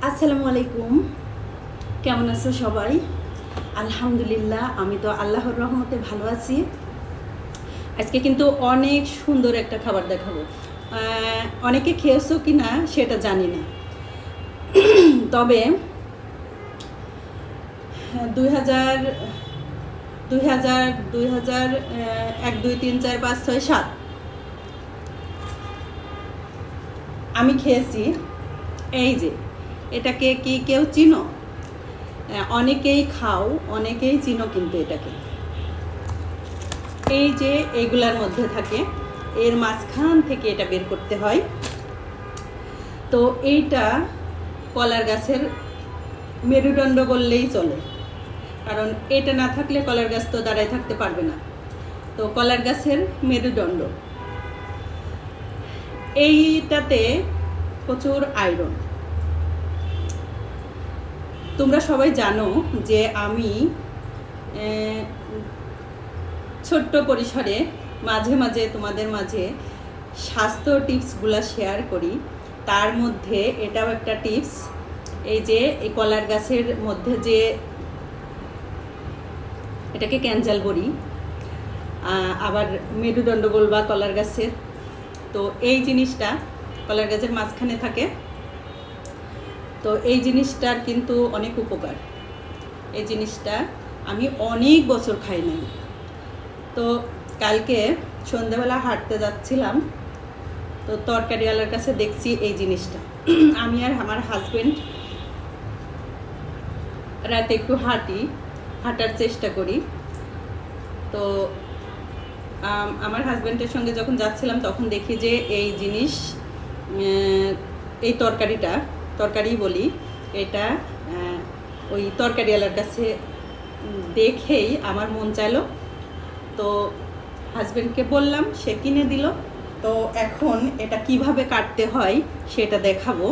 আসসালামু আলাইকুম, কেমন আছো সবাই? আলহামদুলিল্লাহ, আমি তো আল্লাহর রহমতে ভালো আছি। আজকে কিন্তু অনেক সুন্দর একটা খাবার দেখাবো। অনেকে খেয়েছো কি না সেটা জানি না, তবে 2000 2000 2000 1 2 3 4 5 6 7 আমি খেয়েছি। এই যে এটাকে কি কেউ চিনো? অনেকেই খাও, অনেকেই চিনো, কিন্তু এটাকে এই যে এইগুলার মধ্যে থাকে, এর মাঝখান থেকে এটা বের করতে হয়। তো এইটা কলার গাছের মেরুদণ্ড বললেই চলে, কারণ এটা না থাকলে কলার গাছ তো দাঁড়ায় থাকতে পারবে না। তো কলার গাছের মেরুদণ্ড, এইটাতে প্রচুর আয়রন। তোমরা সবাই জানো যে আমি ছোট্ট পরিসরে মাঝে মাঝে তোমাদের মাঝে স্বাস্থ্য টিপসগুলো শেয়ার করি। তার মধ্যে এটাও একটা টিপস। এই যে এই কলার গাছের মধ্যে যে এটাকে ক্যাঞ্জাল বড়ি, আবার মেরুদণ্ড বলবা কলার গাছের, তো এই জিনিসটা কলার গাছের মাঝখানে থাকে। তো এই জিনিসটার কিন্তু অনেক উপকার। এই জিনিসটা আমি অনেক বছর খাই নাই। তো কালকে সন্ধ্যাবেলা হাঁটতে যাচ্ছিলাম, তো তরকারিওয়ালার কাছে দেখছি এই জিনিসটা। আমি আর আমার হাজব্যান্ড রাতে একটু হাঁটার চেষ্টা করি। তো আমার হাজব্যান্ডের সঙ্গে যখন যাচ্ছিলাম তখন দেখি যে এই জিনিস, এই তরকারি বলি, এটা ওই তরকারিওয়ালার কাছে দেখেই আমার মন চাইলো। তো হাজব্যান্ডকে বললাম, সে কিনে দিল। তো এখন এটা কিভাবে কাটতে হয় সেটা দেখাবো।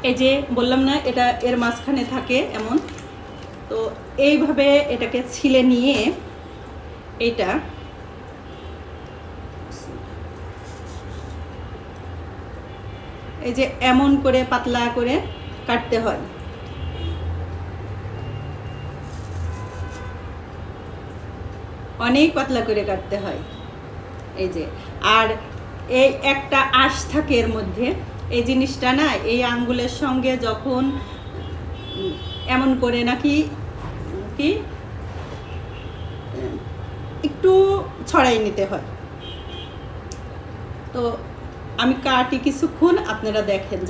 এই যে বললাম না, এটা এর মাঝখানে থাকে এমন। তো এইভাবে এটাকে ছিলে নিয়ে এটা এই যে এমন করে পাতলা করে কাটতে হয়। অনেক পাতলা করে কাটতে হয়। এই যে, আর এই একটা আঁশ থাকে এর মধ্যে। এই জিনিসটা না, এই আঙ্গুলের সঙ্গে যখন এমন করে নাকি কি একটু ছড়াই নিতে হয়। তো আমি কাটি কিছুক্ষণ, আপনারা দেখেন।